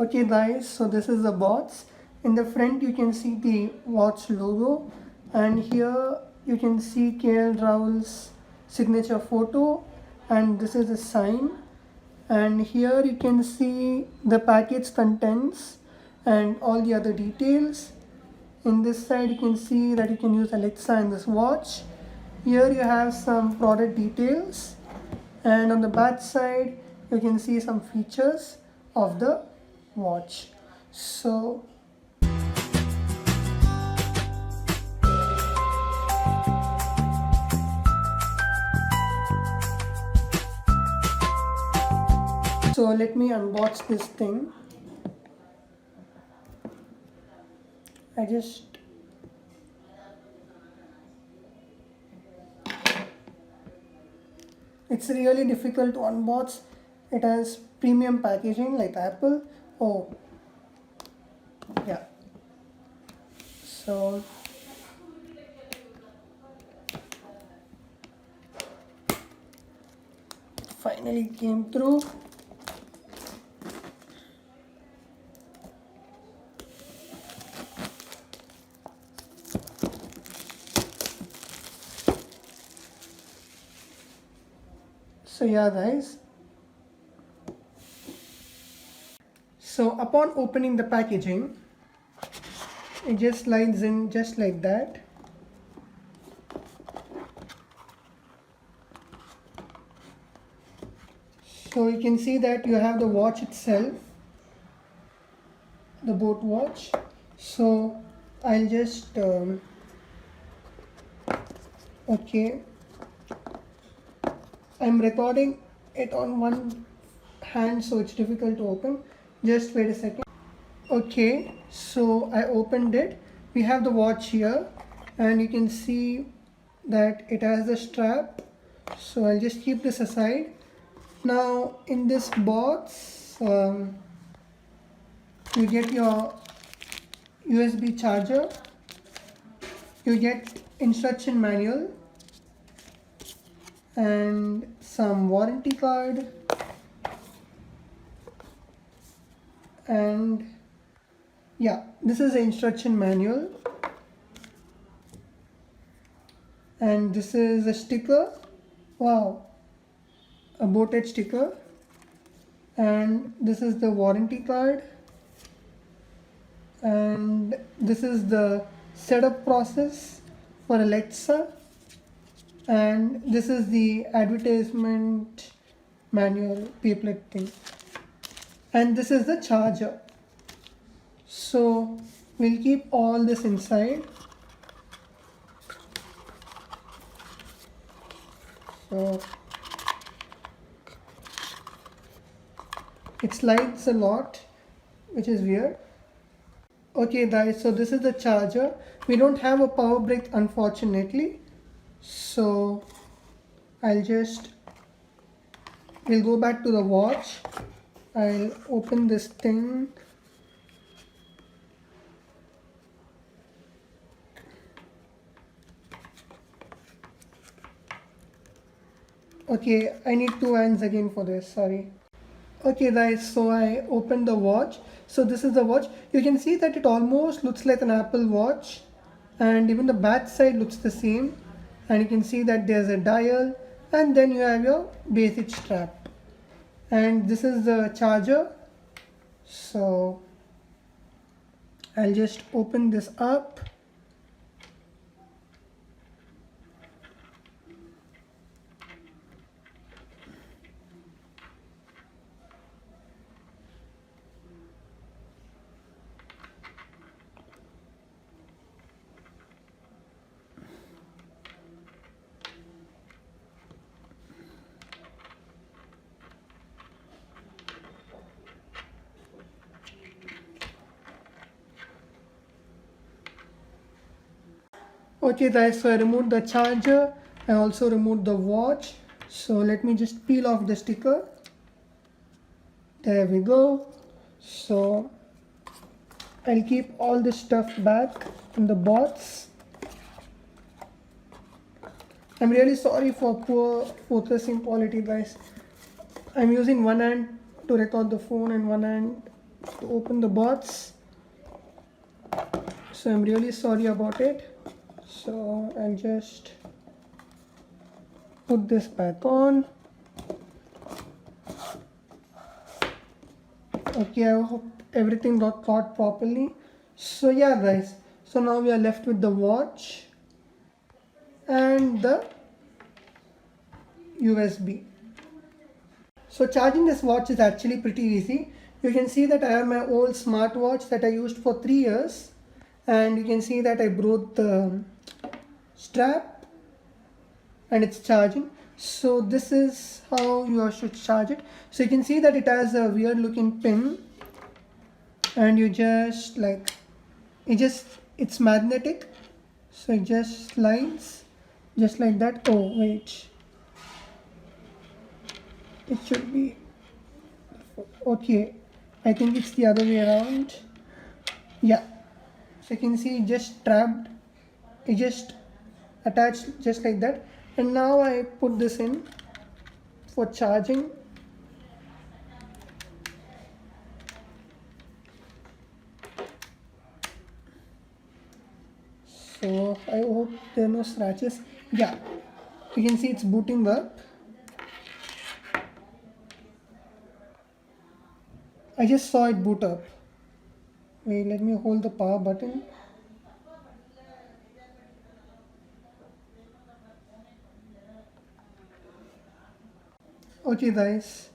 Okay guys, so this is the box. In the front you can see the watch logo, and here you can see KL Rahul's signature photo, and this is a sign. And here you can see the package contents and all the other details. In this side you can see that you can use Alexa in this watch. Here you have some product details, and on the back side you can see some features of the watch. So let me unbox this thing. It's really difficult to unbox. It has premium packaging like Apple. Oh yeah, so finally came through. So yeah guys, so upon opening the packaging, it just slides in just like that. So you can see that you have the watch itself, the boAt watch. So I'll just okay, I'm recording it on one hand, so it's difficult to open. Just wait a second. Okay, so I opened it. We have the watch here, and you can see that it has the strap. So I'll just keep this aside. Now in this box you get your USB charger, you get instruction manual and some warranty card, and yeah, this is the instruction manual, and this is a sticker. Wow, a boAt sticker, and this is the warranty card, and this is the setup process for Alexa, and this is the advertisement manual paperlet thing, and this is the charger. So we'll keep all this inside. So it slides a lot, which is weird. Okay guys, so this is the charger. We don't have a power brick unfortunately, so we'll go back to the watch. I'll open this thing. Okay, I need two hands again for this, sorry. Okay guys, so I opened the watch. So this is the watch. You can see that it almost looks like an Apple watch, and even the back side looks the same, and you can see that there's a dial, and then you have your basic strap, and this is the charger. So I'll just open this up. Okay guys, so I removed the charger. I also removed the watch. So let me just peel off the sticker. There we go. So I'll keep all this stuff back in the box. I'm really sorry for poor focusing quality guys. I'm using one hand to record the phone and one hand to open the bots. So I'm really sorry about it. So I'll just put this back on. Okay, I hope everything got caught properly. So yeah guys, so now we are left with the watch and the USB. So charging this watch is actually pretty easy. You can see that I have my old smartwatch that I used for 3 years, and you can see that I broke the strap and it's charging. So this is how you should charge it. So you can see that it has a weird looking pin, and you just like it's magnetic, so it just slides just like that. Oh wait, it should be okay. I think it's the other way around. Yeah, so you can see it just trapped, it just attached just like that. And now I put this in for charging. So I hope there are no scratches. Yeah, you can see it's booting up. I just saw it boot up. Wait, let me hold the power button. Okay guys,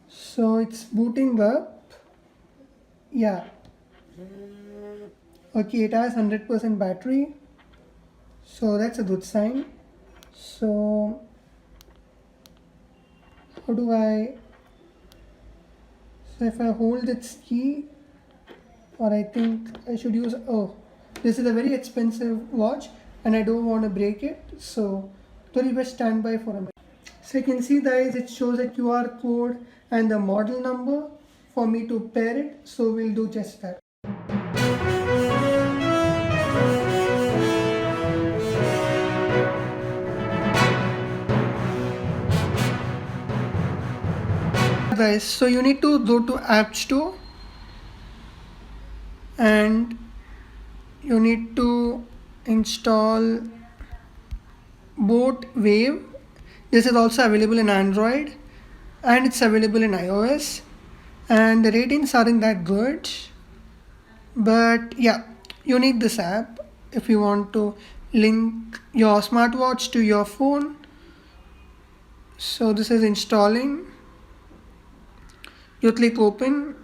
so it's booting up. Yeah, okay, it has 100% battery, so that's a good sign. So how do I, so if I hold its key, or I think I should use, oh, this is a very expensive watch and I don't want to break it, so best stand by for a minute. So you can see guys, it shows a QR code and the model number for me to pair it, so we'll do just that. Guys, so you need to go to App Store and you need to install boAt Wave. This is also available in Android and it's available in iOS, and the ratings aren't that good, but yeah, you need this app if you want to link your smartwatch to your phone. So this is installing. You click open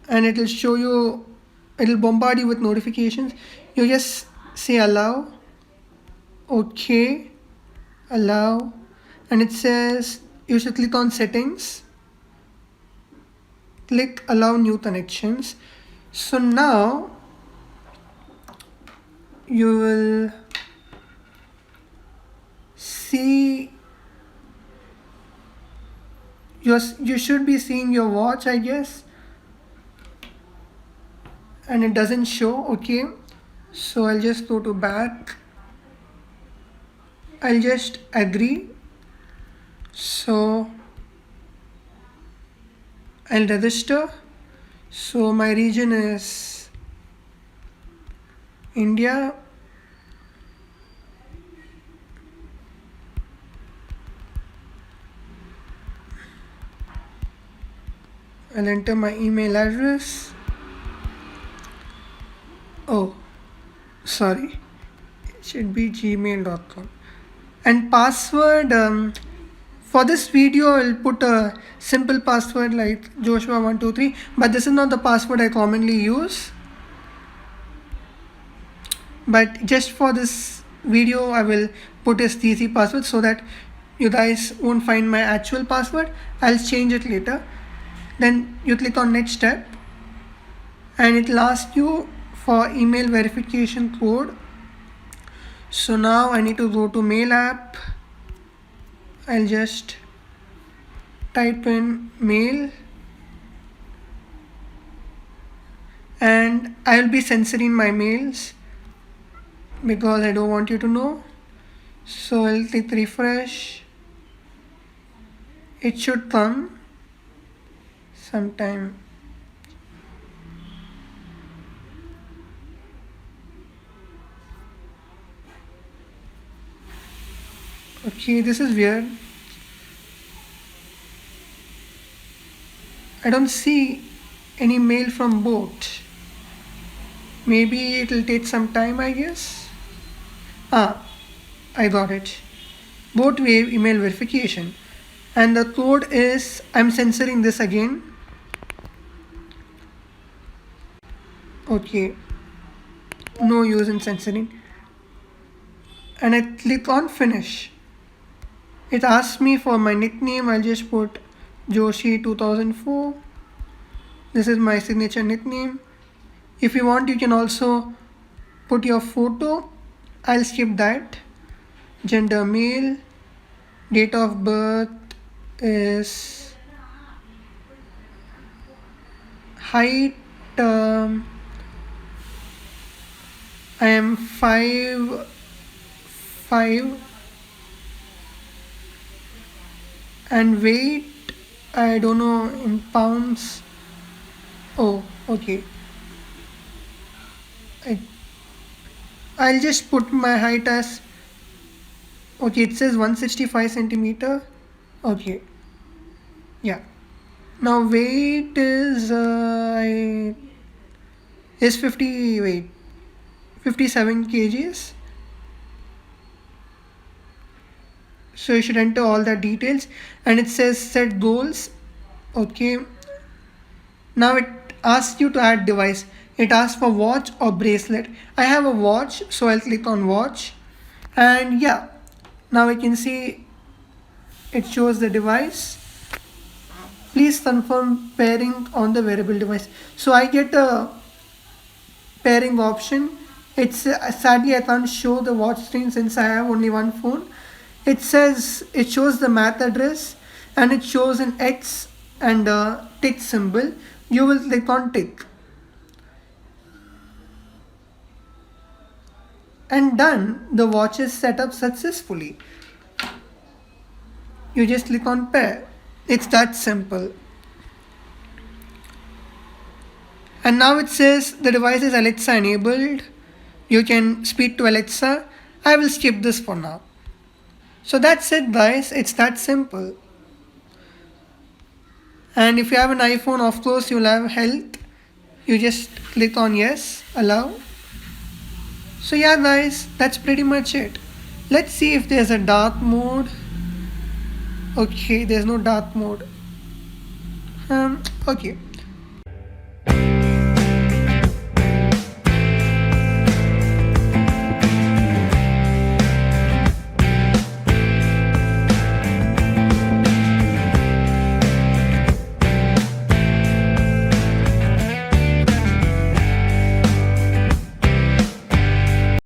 and it will show you, it will bombard you with notifications. You just say allow, okay, allow, and it says you should click on settings, click allow new connections. So now you will see you should be seeing your watch, I guess, and it doesn't show. Okay, so I'll just go to back, I'll just agree, so I'll register. So my region is India, I'll enter my email address. Oh, sorry, it should be gmail.com. And password, for this video I'll put a simple password like Joshua123, but this is not the password I commonly use. But just for this video I will put a easy password so that you guys won't find my actual password. I'll change it later. Then you click on next step and it will ask you for email verification code. So now I need to go to mail app. I'll just type in mail and I'll be censoring my mails because I don't want you to know. So I'll click refresh. It should come. some time. Okay, this is weird. I don't see any mail from boAt. Maybe it'll take some time, I guess. I got it. boAt wave email verification. And the code is, I'm censoring this again. Okay, no use in censoring. And I click on finish. It asks me for my nickname. I'll just put Joshi 2004. This is my signature nickname. If you want, you can also put your photo. I'll skip that. Gender male. Date of birth is height. I am 5'5", and weight, I don't know in pounds. Oh, okay. I'll just put my height as, okay, it says 165 centimeter. Okay, yeah. Now weight is 57 kgs. So you should enter all the details, and it says set goals. Okay, now it asks you to add device. It asks for watch or bracelet. I have a watch, so I'll click on watch, and yeah, now I can see it shows the device. Please confirm pairing on the wearable device. So I get a pairing option. It's sadly I can't show the watch screen since I have only one phone. It says, it shows the MAC address, and it shows an X and a tick symbol. You will click on tick. And done, the watch is set up successfully. You just click on pair. It's that simple. And now it says the device is Alexa enabled. You can speak to Alexa. I will skip this for now. So that's it, guys. It's that simple. And if you have an iPhone, of course you'll have health. You just click on yes, allow. So yeah, guys, that's pretty much it. Let's see if there's a dark mode. Okay, there's no dark mode. Okay,